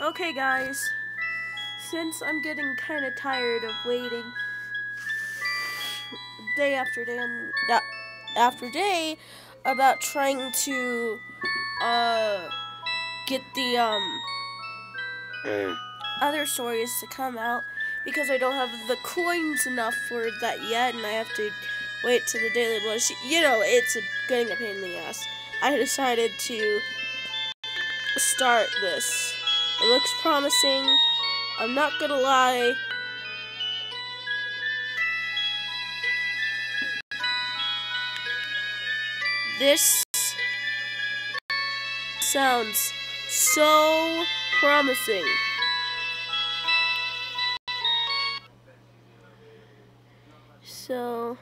Okay, guys, since I'm getting kind of tired of waiting day after day and after day about trying to get the other stories to come out because I don't have the coins enough for that yet, and I have to wait to the daily bush. You know, it's getting a pain in the ass. I decided to start this. It looks promising. I'm not gonna lie. This sounds so promising. So,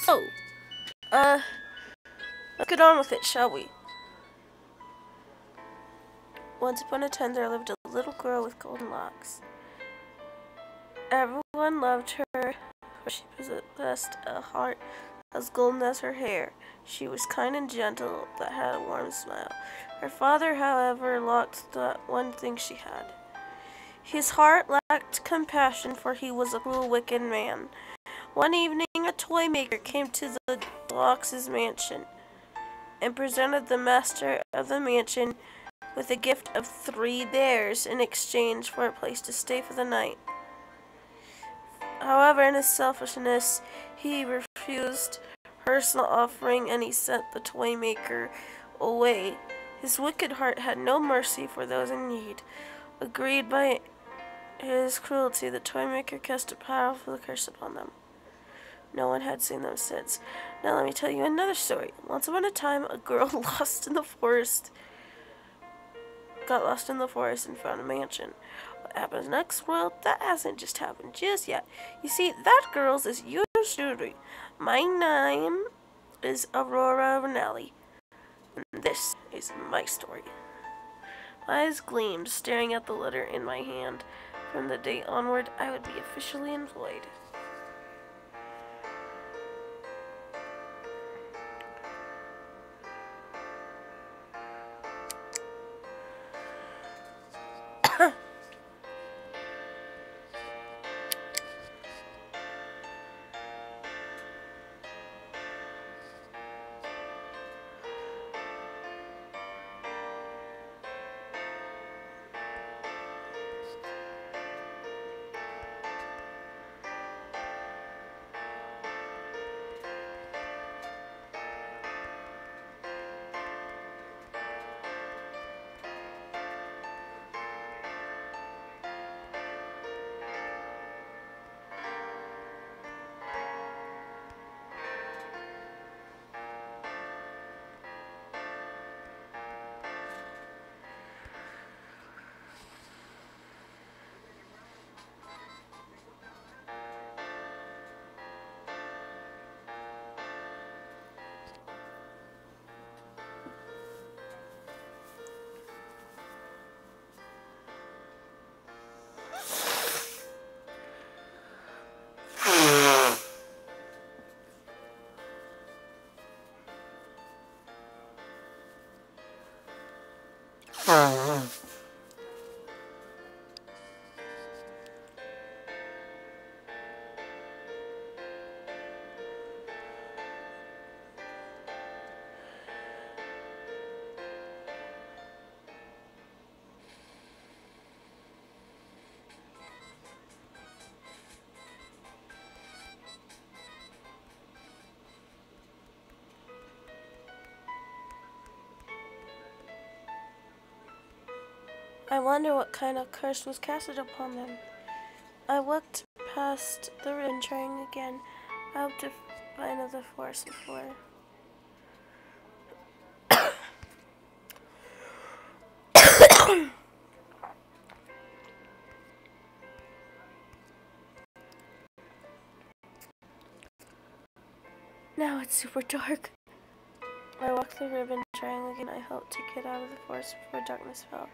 so, let's get on with it, shall we? Once upon a time there lived a little girl with golden locks. Everyone loved her, for she possessed a heart as golden as her hair. She was kind and gentle, but had a warm smile. Her father, however, lacked that one thing she had. His heart lacked compassion, for he was a cruel, wicked man. One evening, a toy maker came to the Locks' mansion and presented the master of the mansion with a gift of 3 bears in exchange for a place to stay for the night. However, in his selfishness, he refused her small offering and he sent the toy maker away. His wicked heart had no mercy for those in need. Agreed by his cruelty, the toy maker cast a powerful curse upon them. No one had seen them since. Now let me tell you another story. Once upon a time, a girl got lost in the forest and found a mansion. What happens next? Well, that hasn't just happened just yet. You see, that girl's is your story. My name is Aurora Ranelli, and this is my story. My eyes gleamed, staring at the letter in my hand. From the day onward, I would be officially employed. I wonder what kind of curse was casted upon them. I walked past the ruin, trying again. I hope to find the forest before. Now it's super dark. I walked the ribbon, trying again. I hoped to get out of the forest before darkness fell.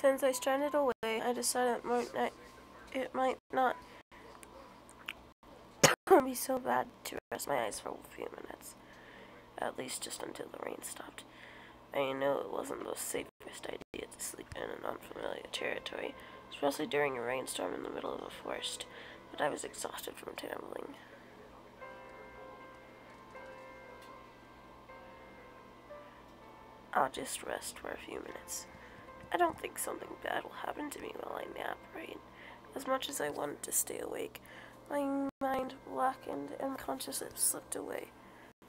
Since I stranded away, I decided it might not be so bad to rest my eyes for a few minutes. At least just until the rain stopped. I know it wasn't the safest idea to sleep in an unfamiliar territory, especially during a rainstorm in the middle of a forest, but I was exhausted from traveling. I'll just rest for a few minutes. I don't think something bad will happen to me while I nap, right? As much as I wanted to stay awake, my mind blackened and consciousness slipped away.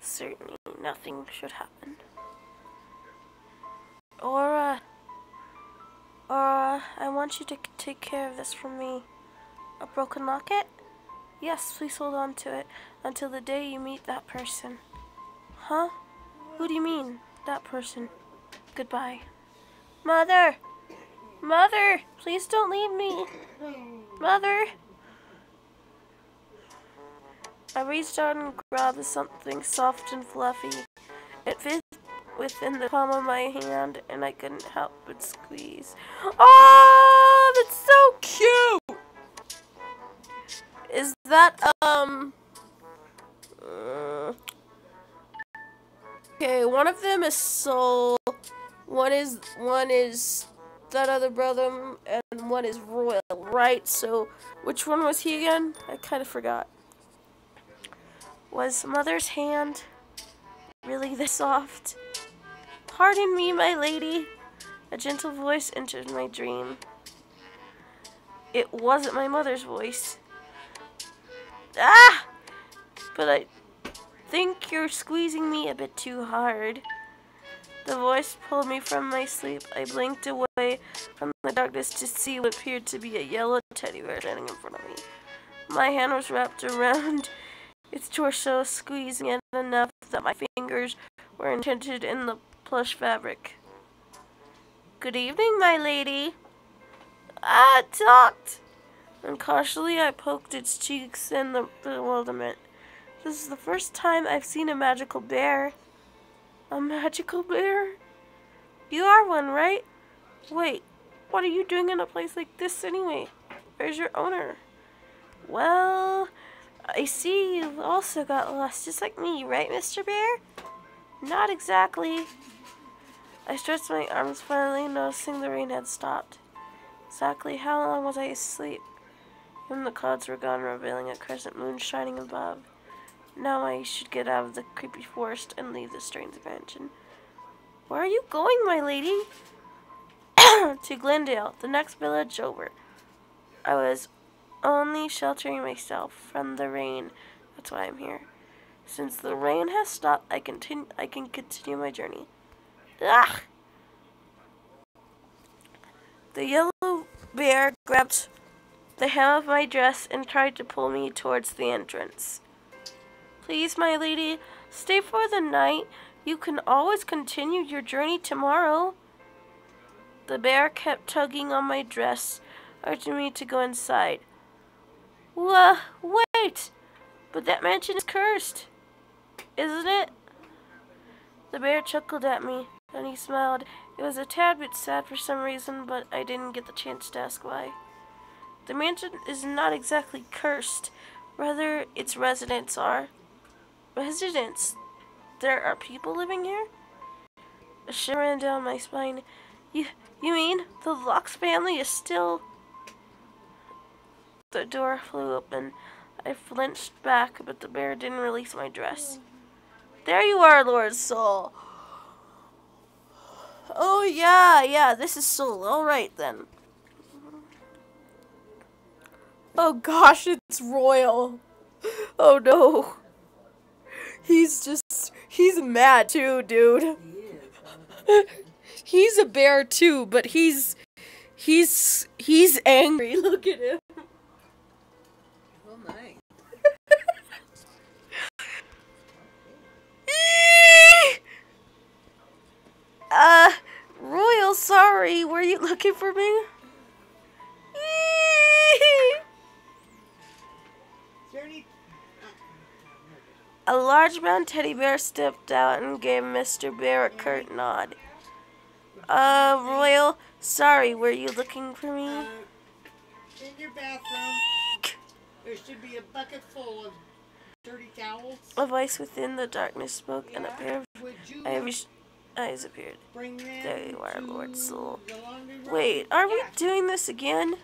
Certainly nothing should happen. Aura, I want you to take care of this for me. A broken locket? Yes, please hold on to it until the day you meet that person. Huh? Who do you mean, that person? Goodbye. Mother! Mother! Please don't leave me! Mother! I reached out and grabbed something soft and fluffy. It fit within the palm of my hand, and I couldn't help but squeeze. Oh, that's so cute! Is that, okay, one of them is Soul, one is that other brother, and one is Royal, right? So, which one was he again? I kind of forgot. Was Mother's hand really this soft? Pardon me, my lady. A gentle voice entered my dream. It wasn't my mother's voice. Ah! But I think you're squeezing me a bit too hard. The voice pulled me from my sleep. I blinked away from the darkness to see what appeared to be a yellow teddy bear standing in front of me. My hand was wrapped around its torso, squeezing it enough that my fingers were indented in the plush fabric. Good evening, my lady. Ah, it talked. And cautiously I poked its cheeks in the bewilderment. This is the first time I've seen a magical bear. A magical bear? You are one, right? Wait, what are you doing in a place like this anyway? Where's your owner? Well, I see you've also got lost, just like me, right, Mr. Bear? Not exactly. I stretched my arms, finally noticing the rain had stopped. Exactly how long was I asleep? Even the clouds were gone, revealing a crescent moon shining above. Now I should get out of the creepy forest and leave this strange mansion. Where are you going, my lady? To Glendale, the next village over. I was only sheltering myself from the rain. That's why I'm here. Since the rain has stopped, I can continue my journey. Ah! The yellow bear grabbed the hem of my dress and tried to pull me towards the entrance. Please, my lady, stay for the night. You can always continue your journey tomorrow. The bear kept tugging on my dress, urging me to go inside. Wait! But that mansion is cursed, isn't it? The bear chuckled at me, and he smiled. It was a tad bit sad for some reason, but I didn't get the chance to ask why. The mansion is not exactly cursed. Rather, its residents are. Residents? There are people living here? A shiver ran down my spine. You mean the Locks family is still... The door flew open. I flinched back, but the bear didn't release my dress. There you are, Lord Soul. Oh, yeah, this is Soul. All right, then. Oh, gosh, it's Royal. Oh, no. He's mad, too, dude. He's a bear, too, but he's angry. Look at him. Oh, nice. Royal, sorry. Were you looking for me? A large brown teddy bear stepped out and gave Mr. Bear a curt nod. Royal, Sorry, were you looking for me? In your bathroom, there should be a bucket full of dirty towels. A voice within the darkness spoke, and a Yeah. pair of Would you Irish eyes appeared. bring them There you are, to Lord Soul. the laundry room? Wait, are we Yeah. doing this again?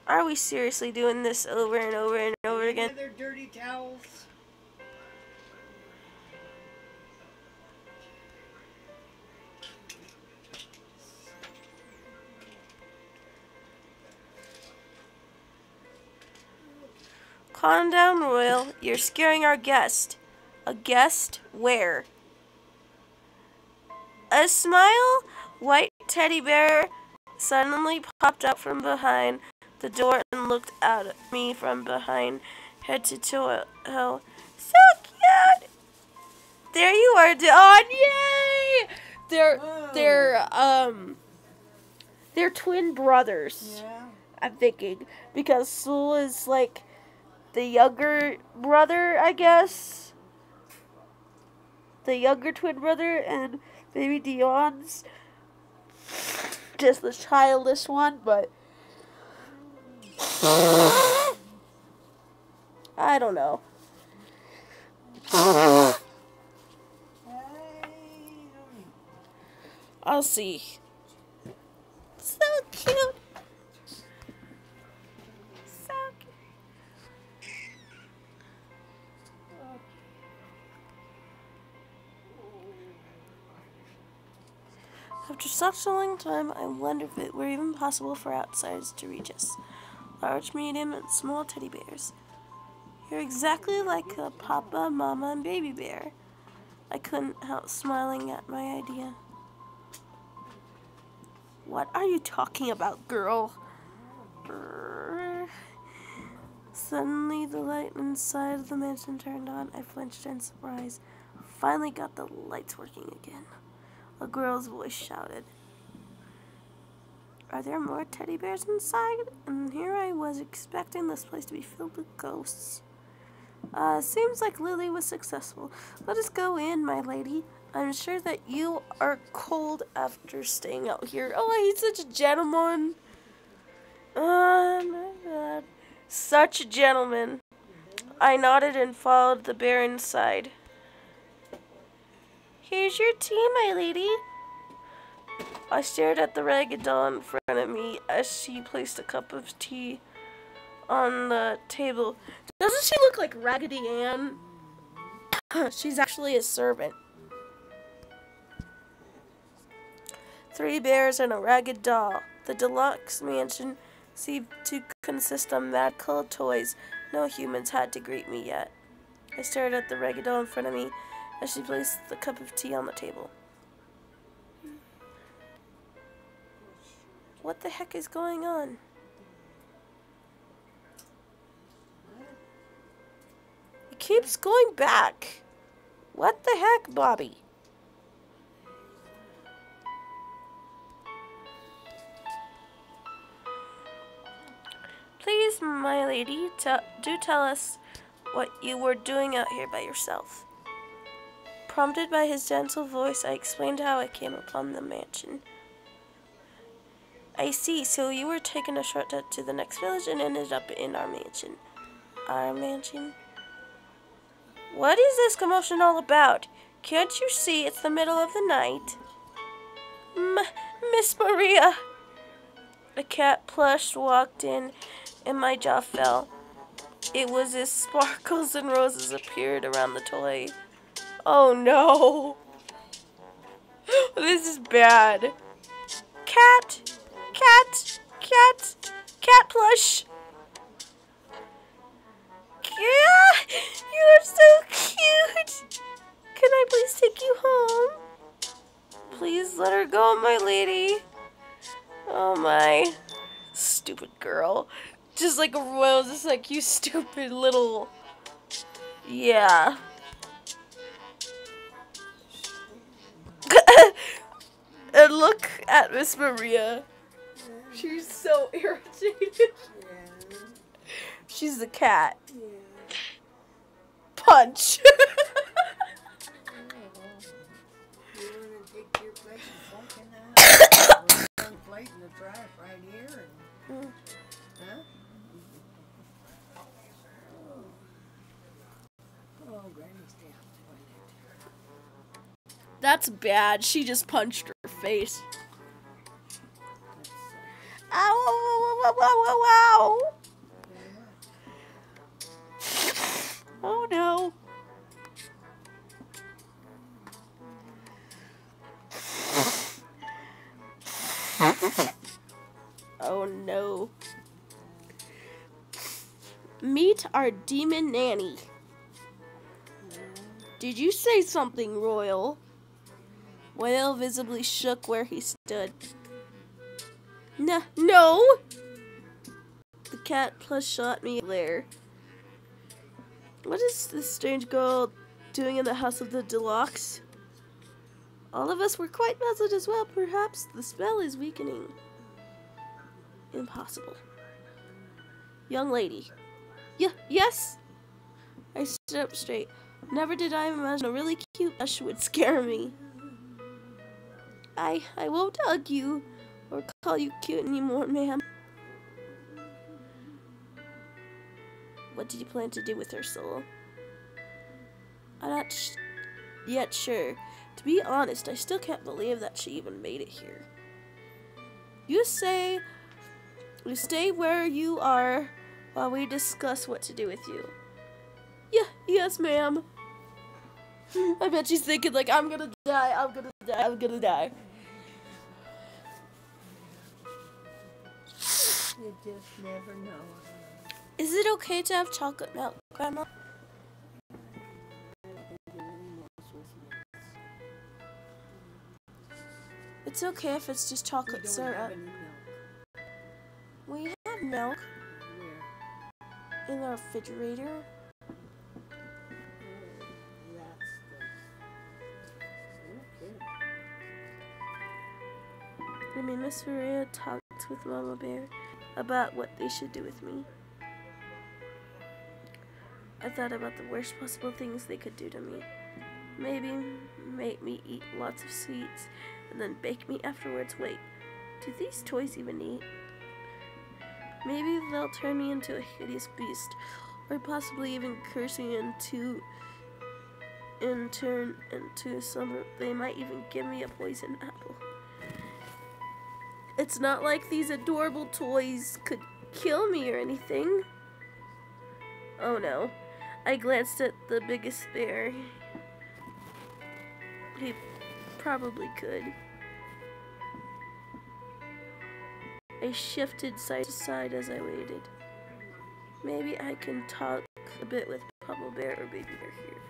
Are we seriously doing this over and over and over Any again? other dirty towels? Calm down, Royal. You're scaring our guest. A guest? Where? A smile, white teddy bear suddenly popped up from behind the door and looked out at me from behind head to toe. Oh, so cute! There you are, Dawn! Yay! They're twin brothers. Yeah. I'm thinking, because Soul is like the younger brother, I guess. The younger twin brother, and maybe Dion's just the childish one, but I don't know. I'll see. So cute. So cute. After such a long time, I wonder if it were even possible for outsiders to reach us. Large, medium, and small teddy bears. You're exactly like a papa, mama, and baby bear. I couldn't help smiling at my idea. What are you talking about, girl? Suddenly, the light inside of the mansion turned on. I flinched in surprise. Finally got the lights working again. A girl's voice shouted, "Are there more teddy bears inside?" And here I was expecting this place to be filled with ghosts. Seems like Lily was successful. Let us go in, my lady. I'm sure that you are cold after staying out here. Oh, he's such a gentleman. Oh, my God. Such a gentleman. I nodded and followed the bear inside. Here's your tea, my lady. I stared at the ragged doll in front of me as she placed a cup of tea on the table. Doesn't she look like Raggedy Ann? She's actually a servant. 3 bears and a ragged doll. The deluxe mansion seemed to consist of magical toys. No humans had to greet me yet. I stared at the ragged doll in front of me as she placed the cup of tea on the table. What the heck is going on? It keeps going back. What the heck, Bobby? Please, my lady, do tell us what you were doing out here by yourself. Prompted by his gentle voice, I explained how I came upon the mansion. I see, so you were taking a shortcut to the next village and ended up in our mansion. Our mansion? What is this commotion all about? Can't you see it's the middle of the night? Miss Maria! A cat plush walked in and my jaw fell. It was as sparkles and roses appeared around the toy. Oh no! This is bad. Cat! Cat! Cat! Cat plush! Yeah! You're so cute! Can I please take you home? Please let her go, my lady. Oh my. Stupid girl. Just like a royal, just like you stupid little... Yeah. And look at Miss Maria. She's so irritated. Yeah. She's the cat. Yeah. Punch. You want to take your place? fork in that? Or one plate in the trash right here? And, huh? Oh, Granny's down toilet. That's bad. She just punched her face. Ow, ow, ow, ow, ow, ow, ow. Oh no. Oh no. Meet our demon nanny. Did you say something, Royal? Royal visibly shook where he stood. No! The cat plus shot me there. What is this strange girl doing in the house of the Deluxe? All of us were quite puzzled as well. Perhaps the spell is weakening. Impossible. Young lady. Yes? I stood up straight. Never did I imagine a really cute blush would scare me. I won't hug you or call you cute anymore, ma'am. What did you plan to do with her soul? I'm not yet sure. To be honest, I still can't believe that she even made it here. You say you stay where you are while we discuss what to do with you. Yes, ma'am. I bet she's thinking like, I'm gonna die. You just never know. Is it okay to have chocolate milk, Grandma? It's okay if it's just chocolate syrup. We have milk in the refrigerator. I mean, Miss Maria talked with Mama Bear about what they should do with me. I thought about the worst possible things they could do to me. Maybe make me eat lots of sweets and then bake me afterwards. Wait, do these toys even eat? Maybe they'll turn me into a hideous beast, or possibly even curse me and turn into some. They might even give me a poison apple. It's not like these adorable toys could kill me or anything. Oh no. I glanced at the biggest bear. He probably could. I shifted side to side as I waited. Maybe I can talk a bit with Papa Bear or Baby Bear here.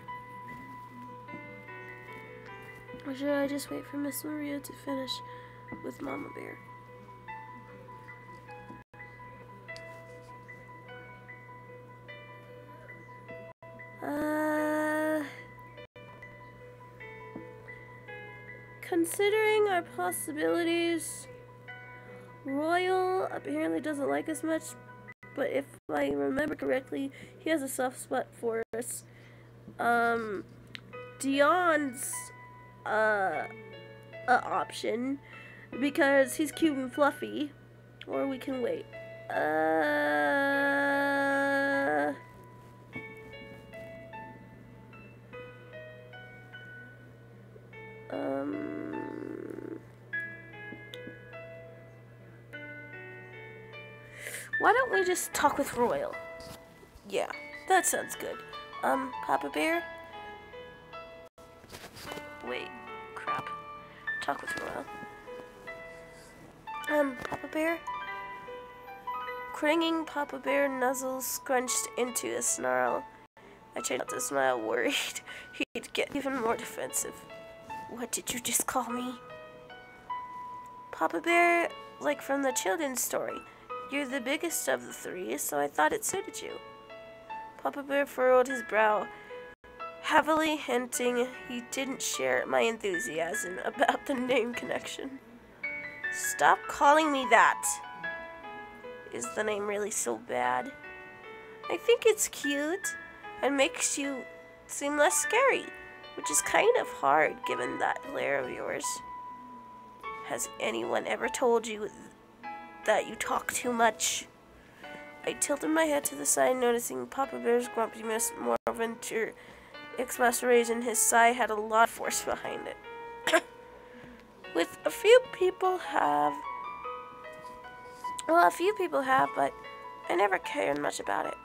Or should I just wait for Miss Maria to finish with Mama Bear? Considering our possibilities, Royal apparently doesn't like us much, but if I remember correctly, he has a soft spot for us. Dion's a option because he's cute and fluffy, or we can wait. Why don't we just talk with Royal? Yeah, that sounds good. Papa Bear? Wait, crap. Talk with Royal. Papa Bear? Cringing, Papa Bear nuzzles scrunched into a snarl. I tried not to smile, worried he'd get even more defensive. What did you just call me? Papa Bear, like from the children's story. You're the biggest of the three, so I thought it suited you. Papa Bear furrowed his brow, heavily hinting he didn't share my enthusiasm about the name connection. Stop calling me that. Is the name really so bad? I think it's cute and makes you seem less scary, which is kind of hard given that glare of yours. Has anyone ever told you that you talk too much? I tilted my head to the side, noticing Papa Bear's grumpiness more of an exasperation. His sigh had a lot of force behind it. With a few people have, but I never cared much about it.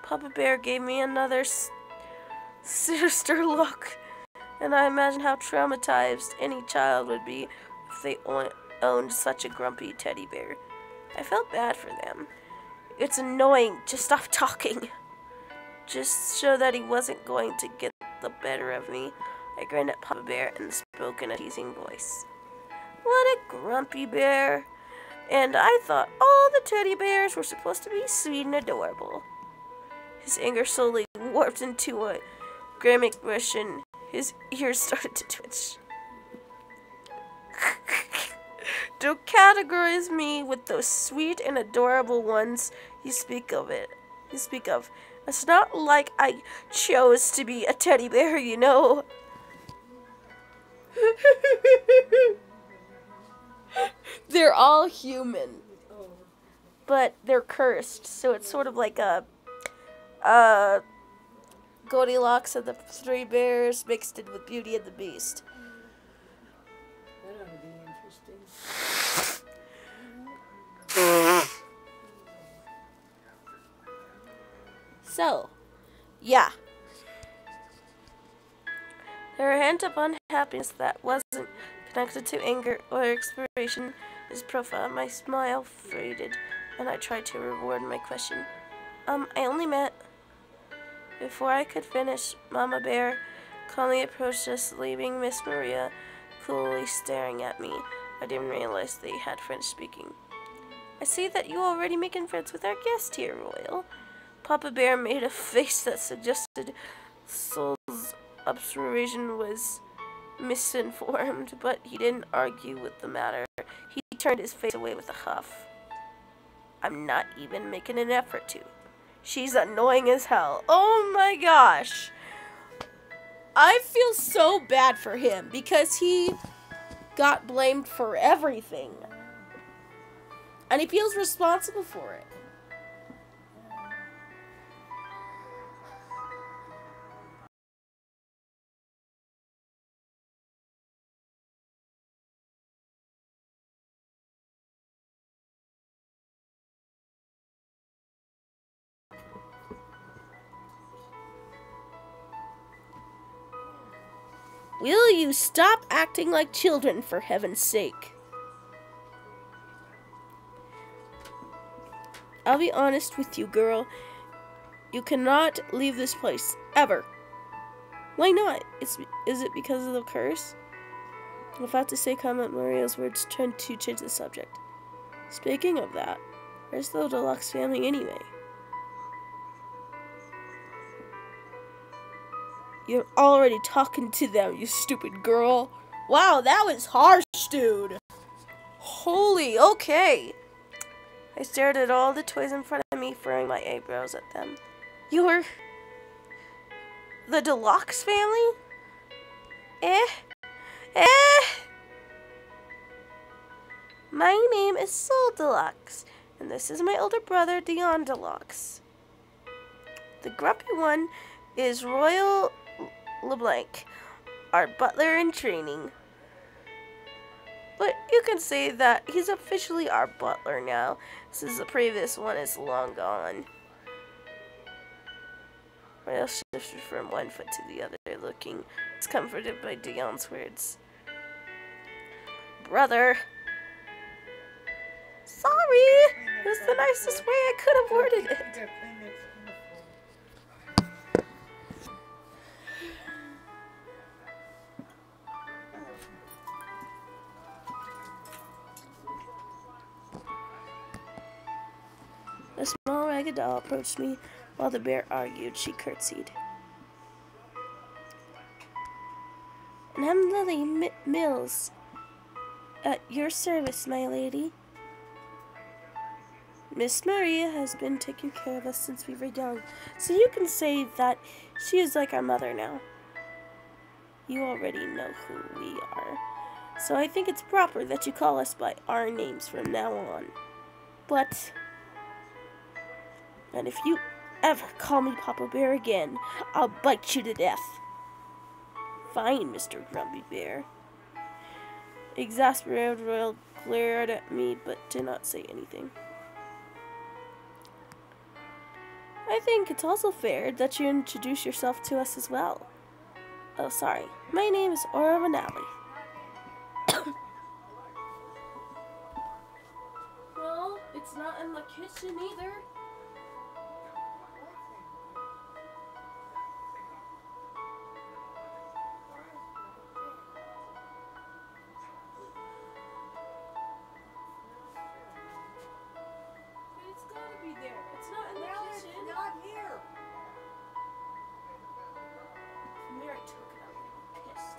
Papa Bear gave me another sinister look, and I imagined how traumatized any child would be if they owned such a grumpy teddy bear. I felt bad for them. It's annoying. Just stop talking. Just so that he wasn't going to get the better of me, I grinned at Papa Bear and spoke in a teasing voice. What a grumpy bear. And I thought all the teddy bears were supposed to be sweet and adorable. His anger slowly warped into a grim expression. His ears started to twitch. Don't categorize me with those sweet and adorable ones you speak of. It's not like I chose to be a teddy bear, you know. They're all human, but they're cursed, so it's sort of like a Goldilocks and the Three Bears mixed in with Beauty and the Beast. That ought to be interesting. So, yeah. There were hints of unhappiness that wasn't connected to anger or expiration is profound. My smile faded, and I tried to reword my question. I only meant... Before I could finish, Mama Bear calmly approached us, leaving Miss Maria coolly staring at me. I didn't realize they had finished speaking. I see that you're already making friends with our guest here, Royal. Papa Bear made a face that suggested Soul's observation was misinformed, but he didn't argue with the matter. He turned his face away with a huff. I'm not even making an effort to. She's annoying as hell. Oh my gosh. I feel so bad for him because he got blamed for everything. And he feels responsible for it. Will you stop acting like children, for heaven's sake? I'll be honest with you, girl. You cannot leave this place, ever. Why not? Is it because of the curse? I'm about to say comment Maria's words, trying to change the subject. Speaking of that, where's the Deluxe family anyway? You're already talking to them, you stupid girl. Wow, that was harsh, dude. Holy, okay. I stared at all the toys in front of me, furrowing my eyebrows at them. You're... the Deluxe family? My name is Soul Deluxe, and this is my older brother, Dion Deluxe. The grumpy one is Royal LeBlanc, our butler in training. But you can say that he's officially our butler now, since the previous one is long gone. Royal shifted from one foot to the other, looking discomforted by Dion's words. Brother. Sorry! It was the nicest way I could have worded it. The small ragged doll approached me while the bear argued. She curtsied. And I'm Lily Mills. At your service, my lady. Miss Maria has been taking care of us since we were young, so you can say that she is like our mother now. You already know who we are. So I think it's proper that you call us by our names from now on. But... And if you ever call me Papa Bear again, I'll bite you to death. Fine, Mr. Grumpy Bear. Exasperated Royal glared at me but did not say anything. I think it's also fair that you introduce yourself to us as well. Oh, sorry. My name is Aura Vanelli. Well, it's not in the kitchen either. It's gotta be there. It's not in the kitchen. It's not here. Mary took it. I'm gonna be pissed.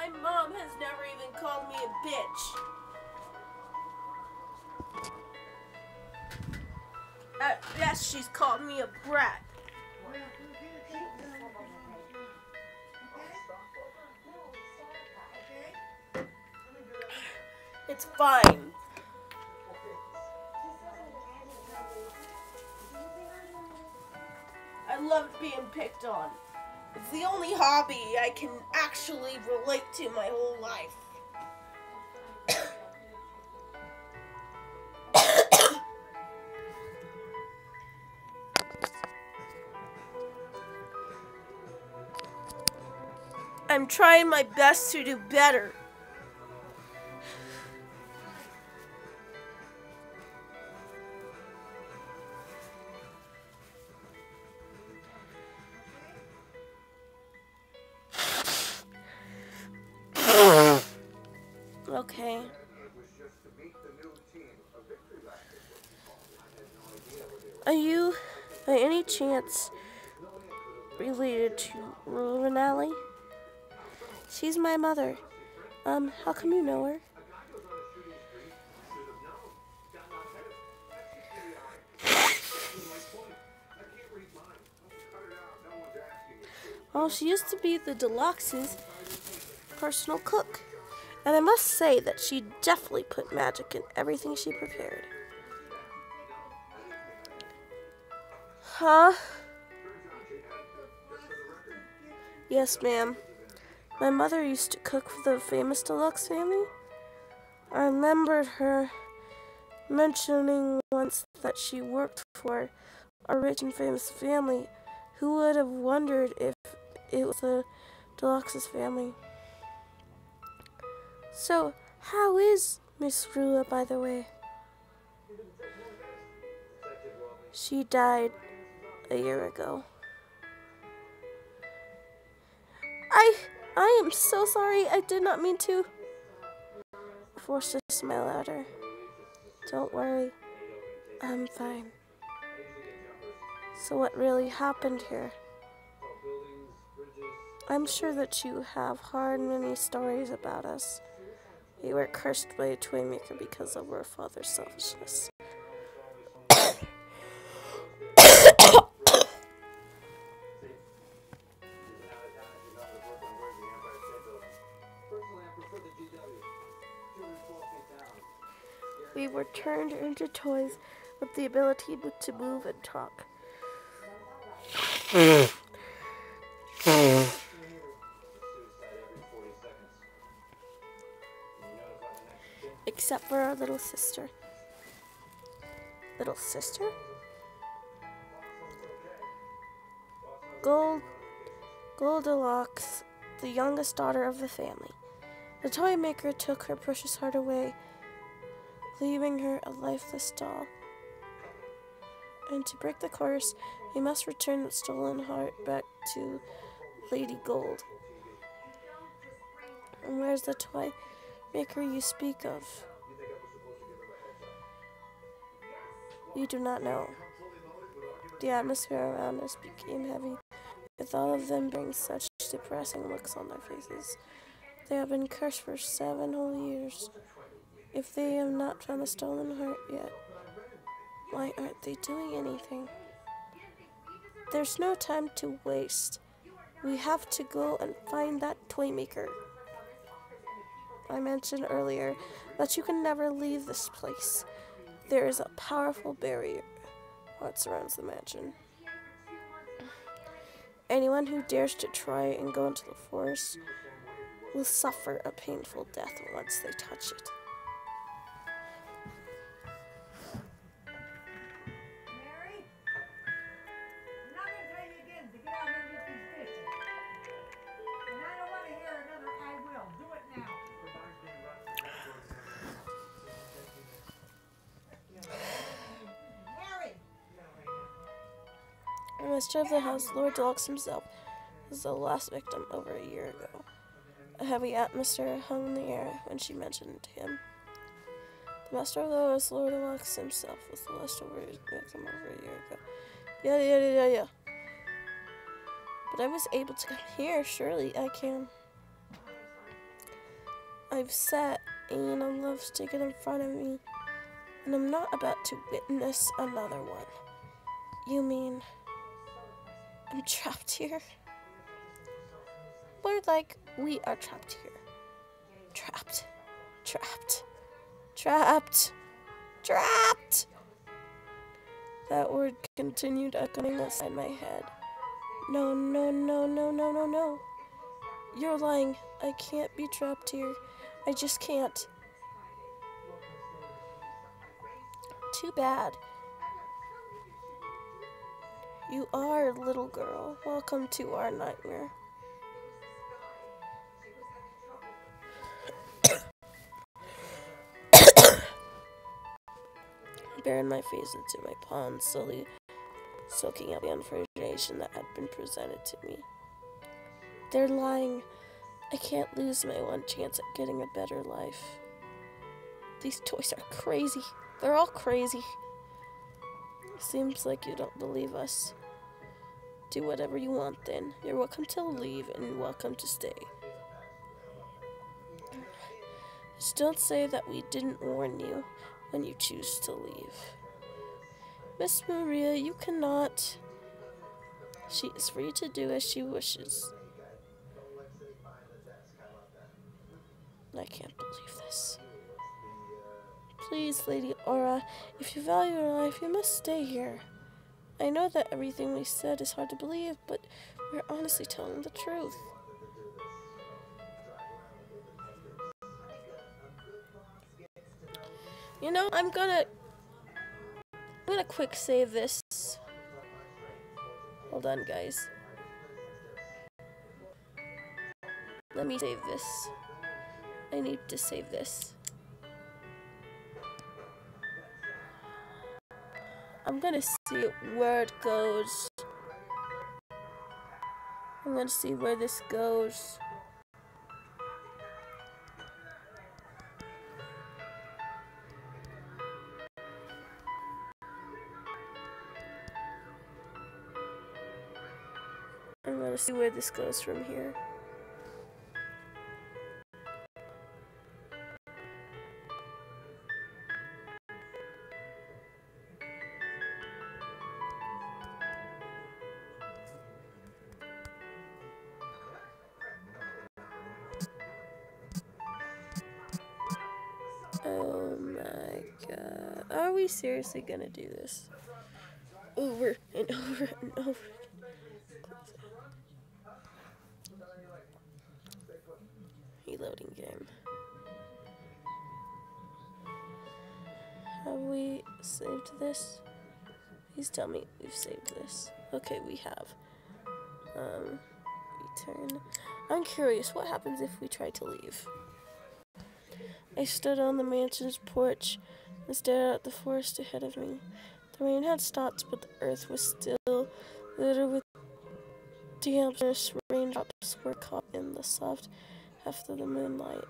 My mom has never even called me a bitch. At best, she's called me a brat. It's fine. I loved being picked on. It's the only hobby I can actually relate to my whole life. I'm trying my best to do better. Okay. Are you, by any chance, related to Renali? She's my mother. How come you know her? Well, she used to be the Deluxe's personal cook. And I must say that she definitely put magic in everything she prepared. Huh? Yes, ma'am. My mother used to cook for the famous Deluxe family. I remembered her mentioning once that she worked for a rich and famous family. Who would have wondered if it was the Deluxe's family? So, how is Miss Rua, by the way? She died a year ago. I am so sorry. I did not mean to. Forced to smile at her. Don't worry. I'm fine. So what really happened here? I'm sure that you have heard many stories about us. We were cursed by a toy maker because of our father's selfishness. We were turned into toys with the ability to move and talk. Except for our little sister. Little sister? Goldilocks, the youngest daughter of the family. The toy maker took her precious heart away, leaving her a lifeless doll. And to break the curse, we must return the stolen heart back to Lady Gold. And where's the toy maker you speak of? We do not know. The atmosphere around us became heavy, with all of them bearing such depressing looks on their faces. They have been cursed for 7 whole years. If they have not found the stolen heart yet, why aren't they doing anything? There's no time to waste. We have to go and find that toy maker. I mentioned earlier that you can never leave this place. There is a powerful barrier that surrounds the mansion. Anyone who dares to try and go into the forest will suffer a painful death once they touch it. Mary, I'm not going to tell you again to get out and do these dishes. And I don't want to hear another I will. Do it now. Mary! The master of the house, Lord Deluxe himself, was the last victim over a year ago. A heavy atmosphere hung in the air when she mentioned him. The master of the house, Lord Deluxe himself, was the last victim over a year ago. Yeah. But I was able to come here. Surely I can. I've set and a love to get in front of me, and I'm not about to witness another one. You mean I'm trapped here? More like we are trapped here. Trapped. Trapped. Trapped. Trapped! That word continued echoing inside my head. No, no, no, no, no, no, no. You're lying. I can't be trapped here. I just can't. Too bad. You are, little girl. Welcome to our nightmare. I buried my face into my palms, slowly soaking up the information that had been presented to me. They're lying. I can't lose my one chance at getting a better life. These toys are crazy. They're all crazy. Seems like you don't believe us. Do whatever you want then. You're welcome to leave and welcome to stay. Just don't say that we didn't warn you when you choose to leave. Miss Maria, you cannot. She is free to do as she wishes. I can't believe this. Please, Lady Aura, if you value your life, you must stay here. I know that everything we said is hard to believe, but we're honestly telling the truth. You know, I'm gonna quick save this. Hold on, guys. Let me save this. I need to save this. I'm gonna see where it goes. I'm gonna see where this goes. I'm gonna see where this goes from here. Oh my god. Are we seriously gonna do this? Over and over and over. Reloading game. Have we saved this? Please tell me we've saved this. Okay, we have. Return. I'm curious, what happens if we try to leave? I stood on the mansion's porch and stared at the forest ahead of me. The rain had stopped, but the earth was still littered with damp raindrops were caught in the soft heft of the moonlight.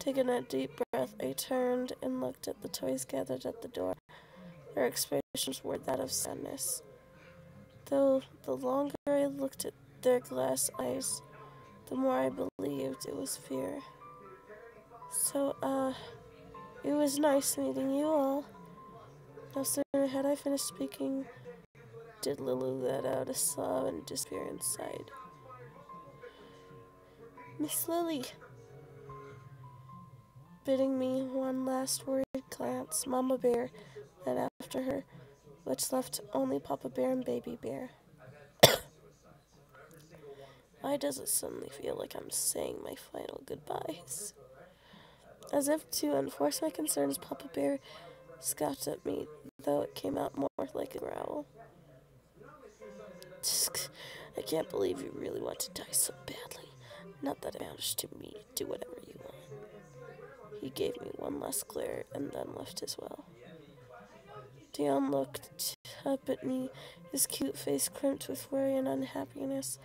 Taking a deep breath, I turned and looked at the toys gathered at the door. Their expressions were that of sadness. Though the longer I looked at their glass eyes, the more I believed it was fear. So, it was nice meeting you all. No sooner had I finished speaking, did Lulu let out a sob and disappear inside. Miss Lily, bidding me one last worried glance, Mama Bear led after her, which left only Papa Bear and Baby Bear. Why does it suddenly feel like I'm saying my final goodbyes? As if to enforce my concerns, Papa Bear scoffed at me, though it came out more like a growl. I can't believe you really want to die so badly. Not that it matters to me. Do whatever you want. He gave me one last glare and then left as well. Dion looked up at me, his cute face crimped with worry and unhappiness,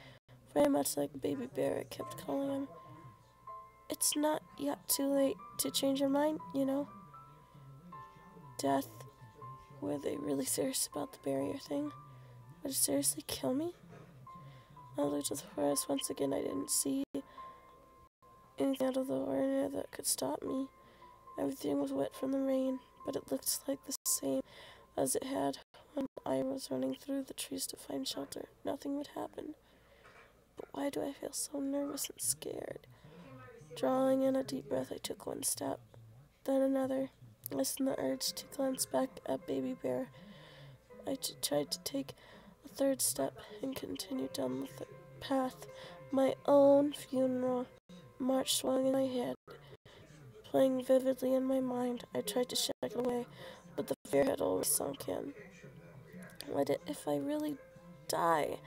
very much like Baby Bear I kept calling him. It's not yet too late to change your mind, you know. Death. Were they really serious about the barrier thing? Would it seriously kill me? I looked at the forest once again. I didn't see anything out of the ordinary that could stop me. Everything was wet from the rain, but it looked like the same as it had when I was running through the trees to find shelter. Nothing would happen. But why do I feel so nervous and scared? Drawing in a deep breath, I took one step, then another. I listened the urge to glance back at Baby Bear. I tried to take a third step and continued down the path. My own funeral march swung in my head, playing vividly in my mind. I tried to shake it away, but the fear had already sunk in. What if I really die?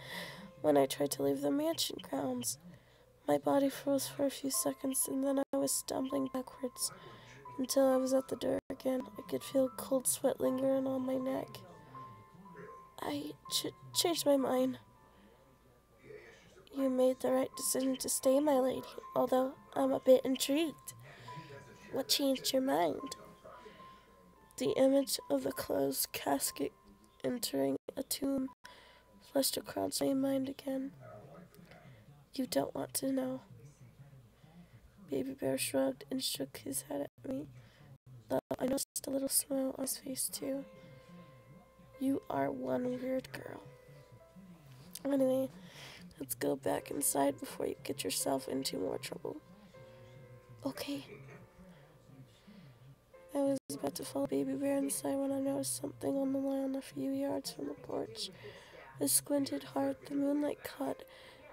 When I tried to leave the mansion grounds, my body froze for a few seconds, and then I was stumbling backwards until I was at the door again. I could feel cold sweat lingering on my neck. I changed my mind. You made the right decision to stay, my lady, although I'm a bit intrigued. What changed your mind? The image of the closed casket entering a tomb flashed across my mind again. You don't want to know. Baby Bear shrugged and shook his head at me, though I noticed a little smile on his face too. You are one weird girl. Anyway, let's go back inside before you get yourself into more trouble. Okay. I was about to follow Baby Bear inside when I noticed something on the lawn a few yards from the porch. I squinted hard. The moonlight caught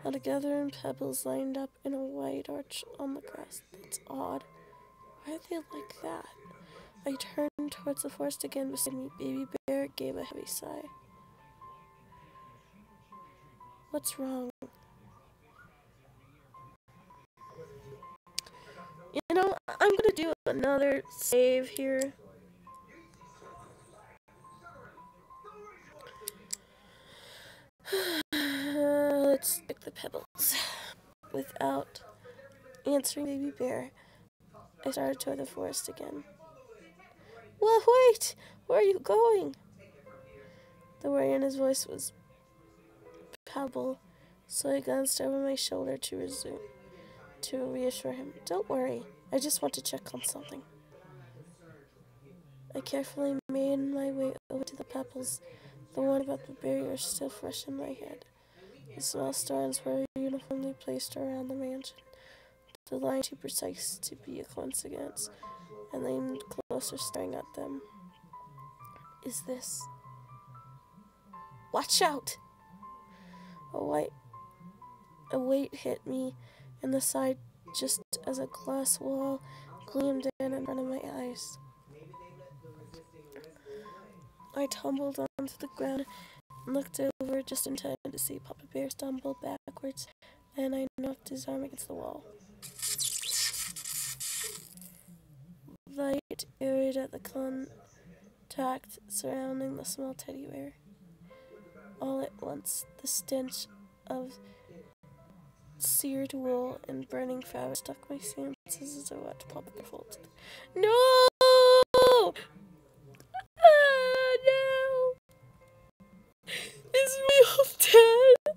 all together and pebbles lined up in a wide arch on the grass. That's odd. Why are they like that? I turned towards the forest again beside me. Baby Bear gave a heavy sigh. What's wrong? You know, I'm gonna do another save here. Let's pick the pebbles. Without answering Baby Bear, I started toward the forest again. Well, wait! Where are you going? The worry in his voice was palpable, so I glanced over my shoulder to reassure him. Don't worry, I just want to check on something. I carefully made my way over to the pebbles. The one about the barrier still fresh in my head. The small stones were uniformly placed around the mansion, the line too precise to be a coincidence. I leaned closer, staring at them. Is this? Watch out! A weight hit me in the side just as a glass wall gleamed in front of my eyes. I tumbled onto the ground and looked over just in time to see Papa Bear stumble backwards, and I knocked his arm against the wall. Light buried at the contact surrounding the small teddy bear. All at once, the stench of seared wool and burning fabric struck my senses as I watched Papa Bear fall to the... No! No! Is Meow dead?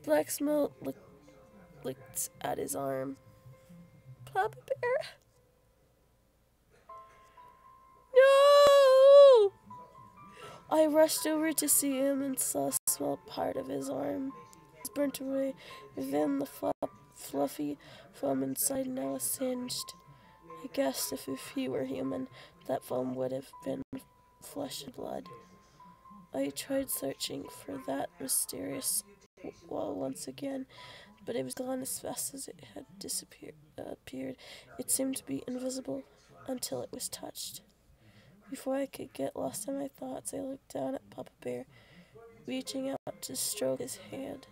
Black Smoke licked at his arm. Papa Bear? No! I rushed over to see him and saw a small part of his arm. It was burnt away, then the fluffy foam inside now was singed. I guessed if he were human, that foam would have been flesh and blood. I tried searching for that mysterious wall once again, but it was gone as fast as it had appeared. It seemed to be invisible until it was touched. Before I could get lost in my thoughts, I looked down at Papa Bear, reaching out to stroke his hand.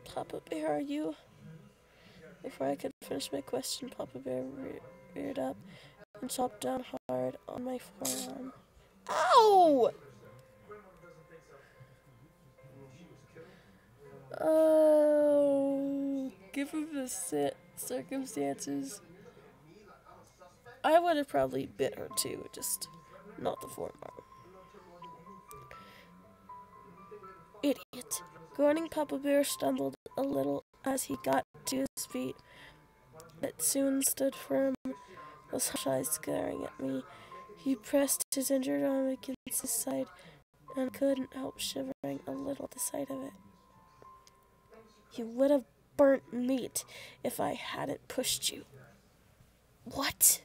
Papa Bear, are you? Before I could finish my question, Papa Bear reared up and chopped down hard on my forearm. Ow! Oh, given the circumstances, I would have probably bit her too, just not the forearm. Idiot. Groaning, Papa Bear stumbled a little as he got to his feet, but soon stood firm, those harsh eyes staring at me. He pressed his injured arm against his side, and couldn't help shivering a little at the sight of it. You would have burnt meat if I hadn't pushed you. What?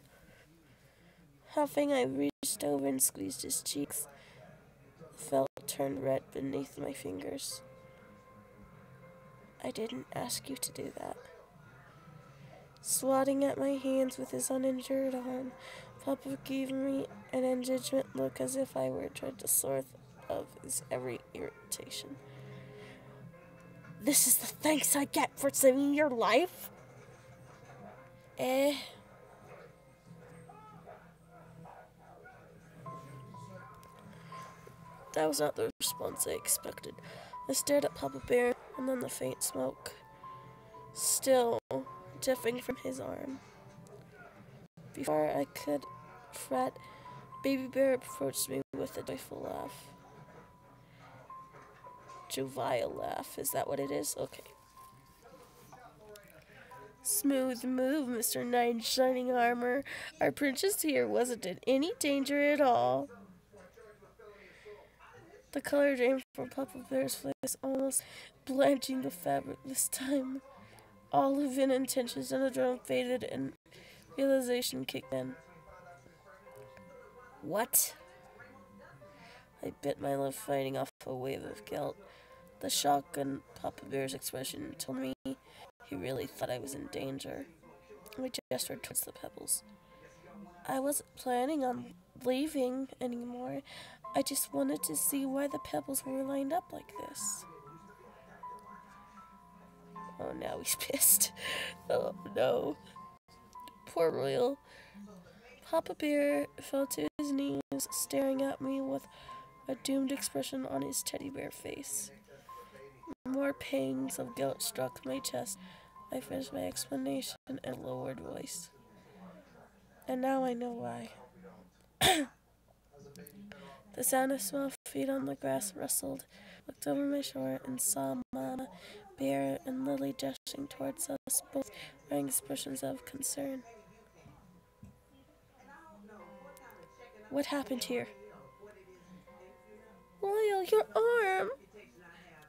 Huffing, I reached over and squeezed his cheeks. The felt turned red beneath my fingers. I didn't ask you to do that. Swatting at my hands with his uninjured arm, Papa gave me an indignant look as if I were trying to sort of his every irritation. This is the thanks I get for saving your life? That was not the response I expected. I stared at Papa Bear, and then the faint smoke, still drifting from his arm. Before I could fret, Baby Bear approached me with a joyful laugh. Jovial laugh, is that what it is? Okay. Smooth move, Mr. Knight in Shining Armor. Our princess here wasn't in any danger at all. The color drained from Papa Bear's face, almost blanching the fabric this time. All of his intentions and the drum faded and realization kicked in. What? I bit my lip, fighting off a wave of guilt. The shock on Papa Bear's expression told me he really thought I was in danger. I gestured towards the pebbles. I wasn't planning on leaving anymore. I just wanted to see why the pebbles were lined up like this. Oh, now he's pissed. Oh, no. Poor Royal. Papa Bear fell to his knees, staring at me with a doomed expression on his teddy bear face. More pangs of guilt struck my chest. I finished my explanation in a lowered voice. And now I know why. The sound of small feet on the grass rustled, looked over my shoulder, and saw Mama Bear and Lily gesturing towards us, both wearing expressions of concern. What happened here? Royal, your arm!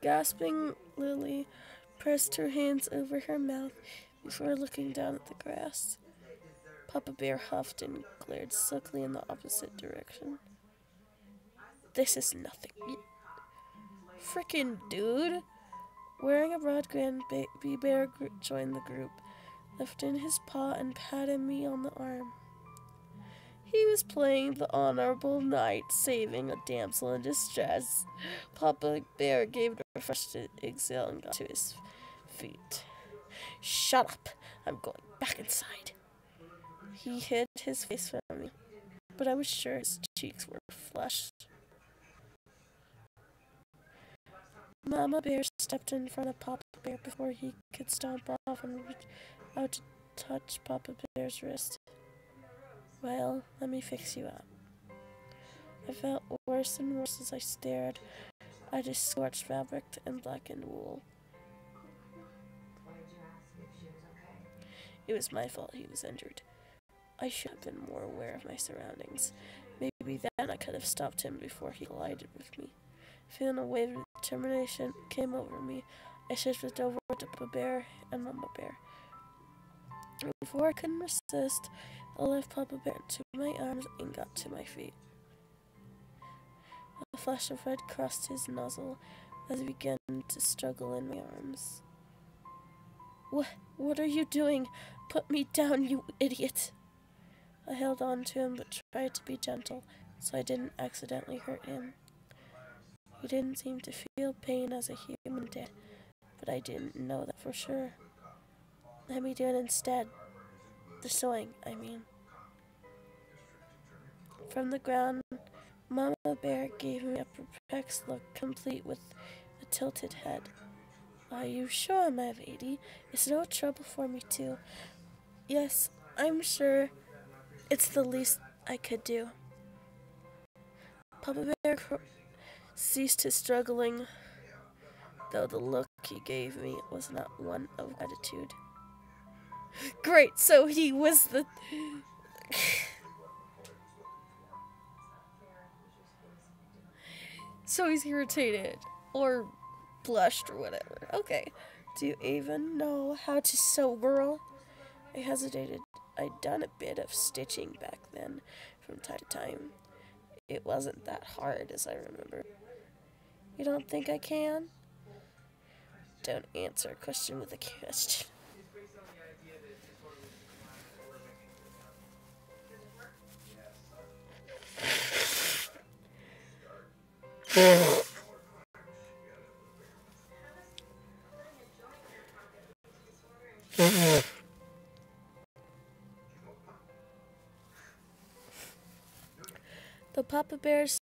Gasping, Lily pressed her hands over her mouth before looking down at the grass. Papa Bear huffed and glared sulkily in the opposite direction. This is nothing. Frickin' dude! Wearing a broad grin, Baby Bear joined the group, lifting his paw and patting me on the arm. He was playing the honorable knight, saving a damsel in distress. Papa Bear gave a refreshed exhale and got to his feet. Shut up! I'm going back inside. He hid his face from me, but I was sure his cheeks were flushed. Mama Bear stepped in front of Papa Bear before he could stomp off and reach out to touch Papa Bear's wrist. Well, let me fix you up. I felt worse and worse as I stared at his scorched fabric and blackened wool. It was my fault he was injured. I should have been more aware of my surroundings. Maybe then I could have stopped him before he collided with me. Feeling a wave of determination came over me. I shifted over to Papa Bear and Mama Bear. Before I could resist, I left Papa Bear into my arms and got to my feet. A flash of red crossed his nozzle as he began to struggle in my arms. What are you doing? Put me down, you idiot! I held on to him but tried to be gentle so I didn't accidentally hurt him. He didn't seem to feel pain as a human did, but I didn't know that for sure. Let me do it instead. The sewing, I mean. From the ground, Mama Bear gave me a perplexed look, complete with a tilted head. Are you sure, my lady? It's no trouble for me to. Yes, I'm sure. It's the least I could do. Papa Bear ceased his struggling. though the look he gave me was not one of gratitude. Great, so he was the... So he's irritated, or blushed, or whatever. Okay. Do you even know how to sew, girl? I hesitated. I'd done a bit of stitching back then, from time to time. It wasn't that hard, as I remember. You don't think I can? Don't answer a question with a question. Though Papa Bear's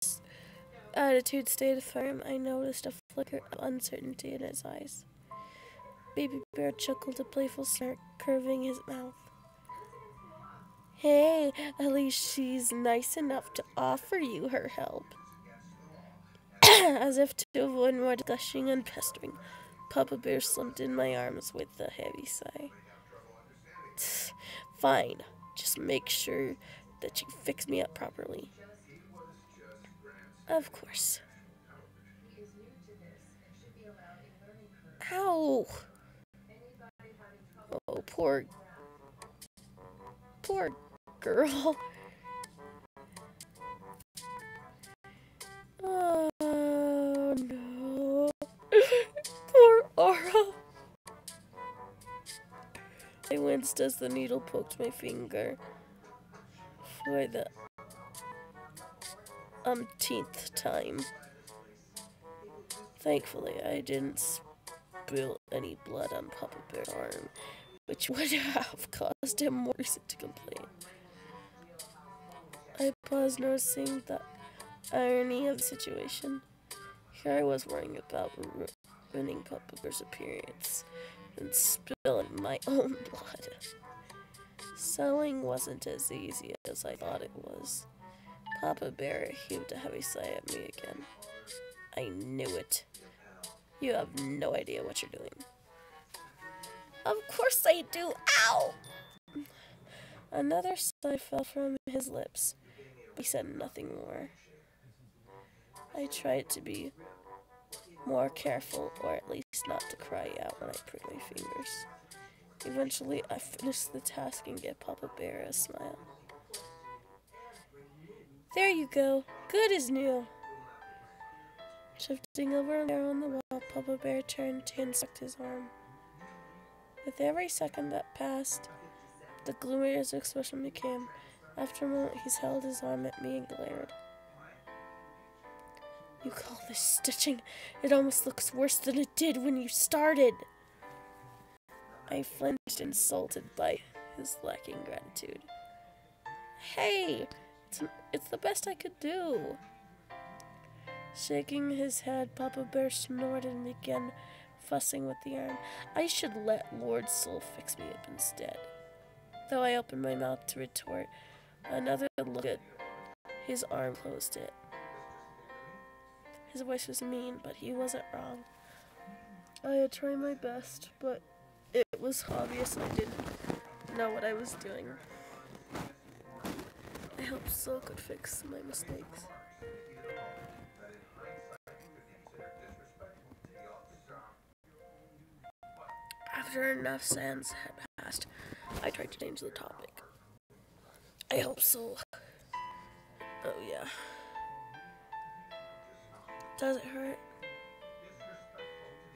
attitude stayed firm, I noticed a flicker of uncertainty in his eyes. Baby Bear chuckled a playful snark, curving his mouth. Hey, at least she's nice enough to offer you her help. As if to avoid more gushing and pestering, Papa Bear slumped in my arms with a heavy sigh. Fine, just make sure that you fix me up properly. Of course. Ow! Oh, poor girl. Oh, no. Poor Aura. I winced as the needle poked my finger for the umpteenth time. Thankfully, I didn't spill any blood on Papa Bear's arm, which would have caused him more reason to complain. I paused, noticing the irony of the situation. Here I was worrying about ruining Papa Bear's appearance and spilling my own blood. Sewing wasn't as easy as I thought it was. Papa Bear heaved a heavy sigh at me again. I knew it. You have no idea what you're doing. Of course I do. Ow! Another sigh fell from his lips, but he said nothing more. I tried to be more careful, or at least not to cry out when I pricked my fingers. Eventually, I finished the task and gave Papa Bear a smile. There you go. Good as new. Shifting over there on the wall, Papa Bear turned to inspect his arm. With every second that passed, the gloomier his expression became. After a moment, he held his arm at me and glared. You call this stitching? It almost looks worse than it did when you started. I flinched, insulted by his lacking gratitude. Hey, it's the best I could do. Shaking his head, Papa Bear snorted and began fussing with the arm. I should let Lord Soul fix me up instead. Though I opened my mouth to retort, another look at his arm closed it. His voice was mean, but he wasn't wrong. I had tried my best, but it was obvious I didn't know what I was doing. I hoped Soul could fix my mistakes. After enough sands had passed, I tried to change the topic. I hope Soul. Oh yeah. Does it hurt?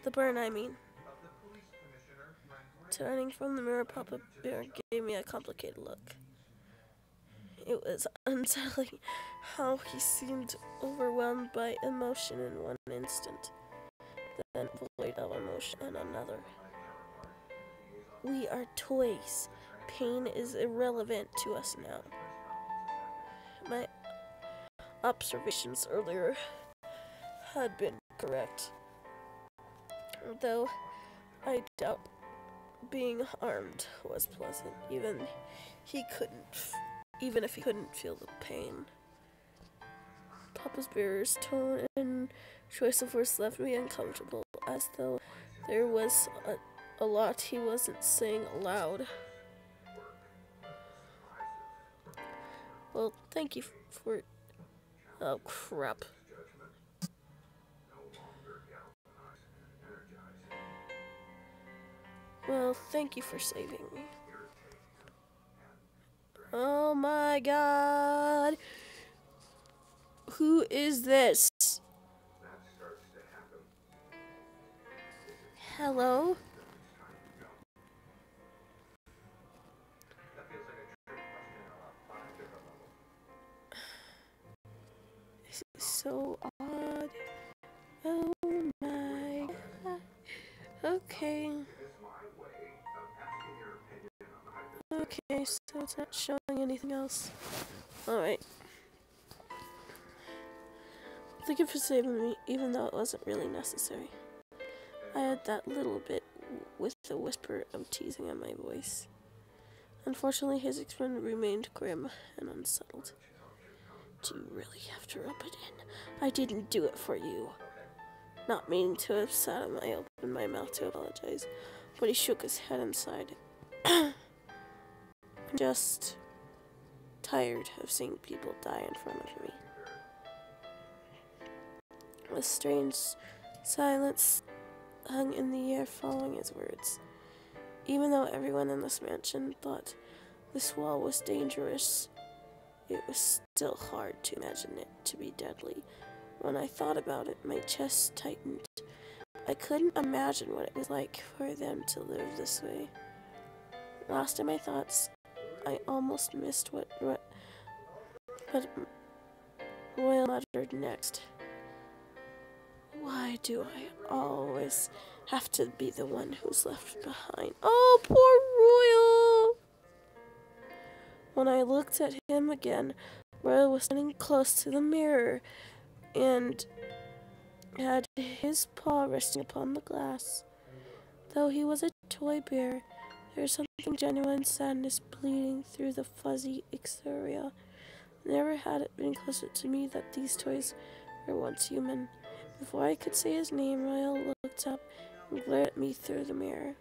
The burn, I mean. Turning from the mirror, Papa Bear gave me a complicated look. It was unsettling how he seemed overwhelmed by emotion in one instant, then void of emotion in another. We are toys. Pain is irrelevant to us now. My observations earlier had been correct, though I doubt being harmed was pleasant, even if he couldn't feel the pain. Papa Bear's tone and choice of words left me uncomfortable. as though there was a lot he wasn't saying aloud. Well, thank you for... Oh, crap. Well, thank you for saving me. Oh my god. Who is this? Hello? This is so odd. Oh my god. Okay. Okay, so it's not showing anything else. Alright. Thank you for saving me, even though it wasn't really necessary. I had that little bit with the whisper of teasing in my voice. Unfortunately, his expression remained grim and unsettled. Do you really have to rub it in? I didn't do it for you. Not meaning to upset him, I opened my mouth to apologize, but he shook his head and sighed. I'm just tired of seeing people die in front of me. A strange silence hung in the air following his words. Even though everyone in this mansion thought this wall was dangerous, it was still hard to imagine it to be deadly. When I thought about it, my chest tightened. I couldn't imagine what it was like for them to live this way. Lost in my thoughts, I almost missed what Royal muttered next. Why do I always have to be the one who's left behind? Oh, poor Royal! When I looked at him again, Royal was standing close to the mirror and had his paw resting upon the glass. Though he was a toy bear, there was something genuine sadness bleeding through the fuzzy exterior. Never had it been closer to me that these toys were once human. Before I could say his name, Royal looked up and glared at me through the mirror.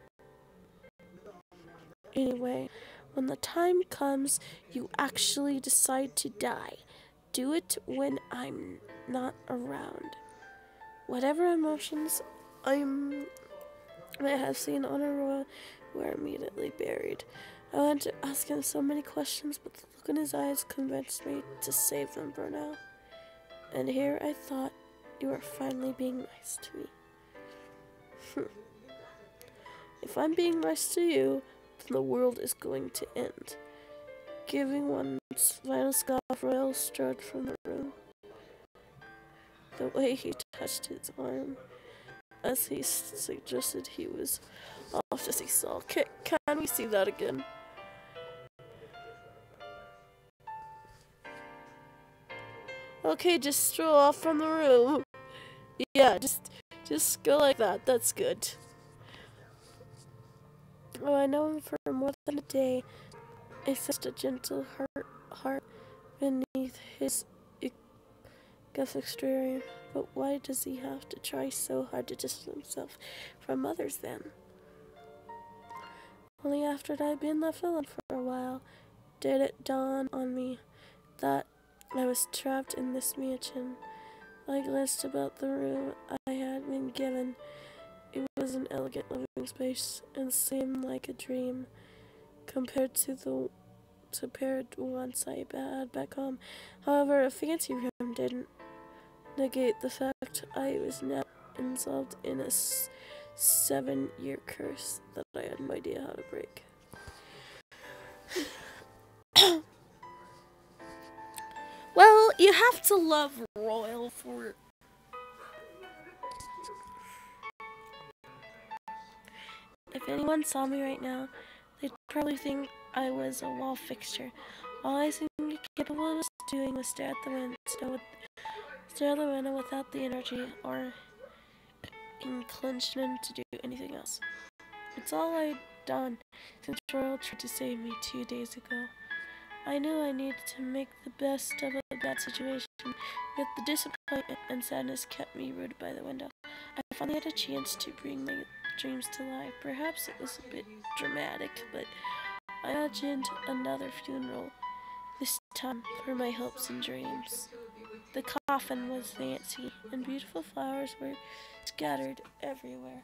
Anyway, when the time comes, you actually decide to die. Do it when I'm not around. Whatever emotions I have seen on a Royal were immediately buried. I wanted to ask him so many questions, but the look in his eyes convinced me to save them for now. And here I thought, you are finally being nice to me. If I'm being nice to you, then the world is going to end. Giving one final scoff, Royal strode from the room. The way he touched his arm, as he suggested he was off to see Saul. Can we see that again? Okay, just stroll off from the room. Yeah, just go like that. That's good. Oh, I know him for more than a day. I sensed a gentle heart beneath his exterior. But why does he have to try so hard to distance himself from others then? Only after I'd been left alone for a while did it dawn on me that I was trapped in this mansion. I glanced about the room I had been given. It was an elegant living space and seemed like a dream compared to the ones I had back home. However, a fancy room didn't negate the fact I was now involved in a 7-year curse that I had no idea how to break. Well, you have to love Royal for... If anyone saw me right now, they'd probably think I was a wall fixture. All I seemed capable of doing was stare at the window without the energy or inclination to do anything else. It's all I'd done since Royal tried to save me 2 days ago. I knew I needed to make the best of a bad situation, yet the disappointment and sadness kept me rooted by the window. I I finally had a chance to bring my dreams to life. Perhaps it was a bit dramatic, but I imagined another funeral, this time for my hopes and dreams. The coffin was fancy, and beautiful flowers were scattered everywhere.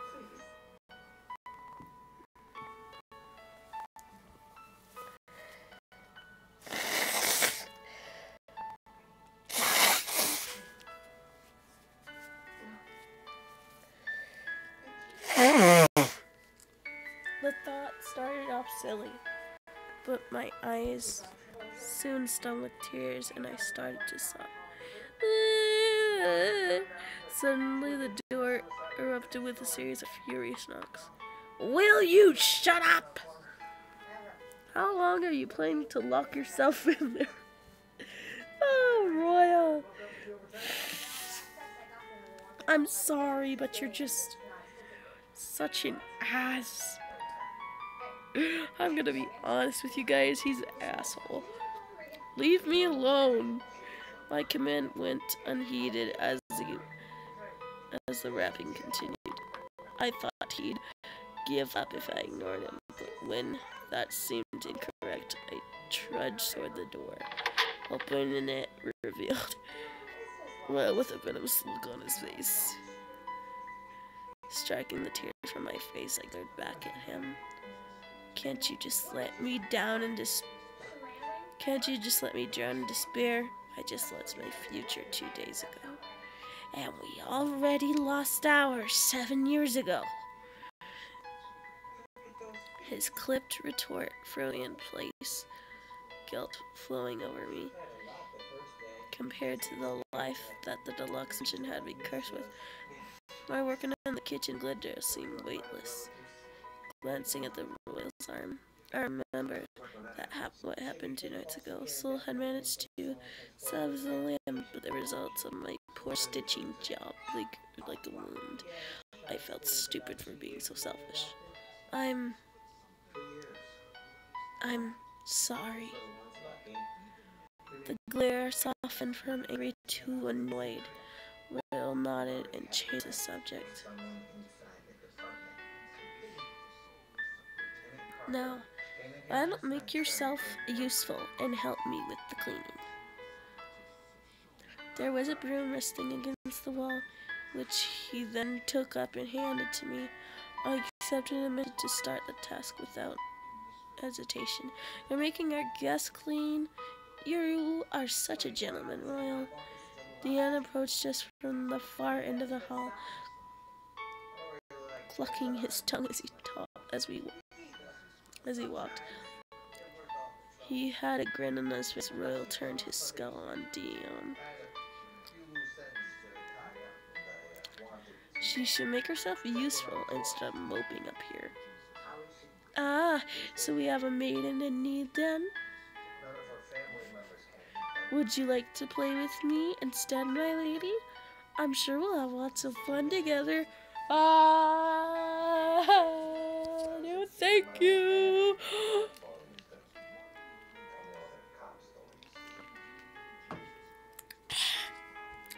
The thought started off silly, but my eyes soon stung with tears and I started to sob. Suddenly the door erupted with a series of furious knocks. Will you shut up? How long are you planning to lock yourself in there? Oh, Royal. I'm sorry, but you're just such an ass. I'm gonna be honest with you guys, he's an asshole. Leave me alone. My command went unheeded as the rapping continued. I thought he'd give up if I ignored him, but when that seemed incorrect, I trudged toward the door. Opening it revealed Well with a venomous look on his face. Striking the tears from my face, I glared back at him. Can't you just let me drown in despair? I just lost my future 2 days ago. And we already lost ours 7 years ago. His clipped retort froze in place, guilt flowing over me. Compared to the life that the deluxe engine had me cursed with, my work in the kitchen glitter seemed weightless. Glancing at the royal's arm, I remember what happened 2 nights ago. Sol had managed to salvage the lamb, but the results of my poor stitching job like a wound. I felt stupid for being so selfish. I'm sorry. The glare softened from angry to annoyed. Royal nodded and changed the subject. Now, why don't make yourself useful and help me with the cleaning? There was a broom resting against the wall, which he then took up and handed to me. I accepted and admitted to start the task without hesitation. You're making our guest clean? You are such a gentleman, Royal. Dion approached us from the far end of the hall, clucking his tongue as he walked. He had a grin on his face. Royal turned his skull on Dion. She should make herself useful instead of moping up here. Ah, so we have a maiden in need then? Would you like to play with me instead, my lady? I'm sure we'll have lots of fun together. Ah, no, thank you.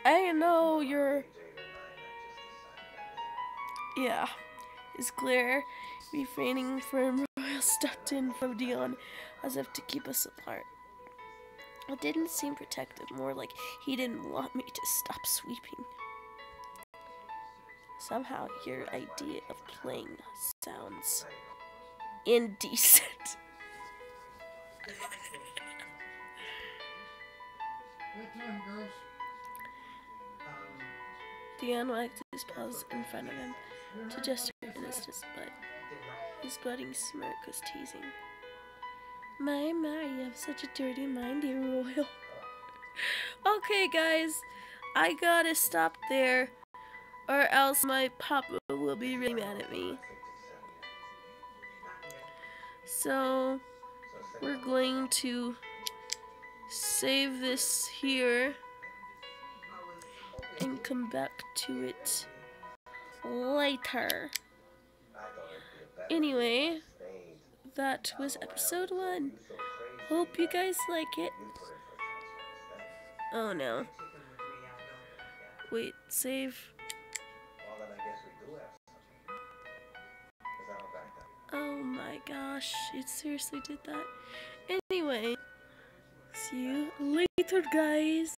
I know you're... Yeah. His glare, refraining from Royal, stepped in from Dion as if to keep us apart. It didn't seem protective, more like he didn't want me to stop sweeping. Somehow your idea of playing sounds indecent. Bedtime, girls. Dion wagged his paws in front of him to gesture in his butt. His budding smirk was teasing. My, you have such a dirty mind, dear Royal. Okay, guys, I gotta stop there, or else my papa will be really mad at me. So, we're going to save this here and come back to it later. Anyway, that was episode 1. Hope you guys like it. Oh no. Wait, save. gosh, it seriously did that. Anyway, see you later, guys.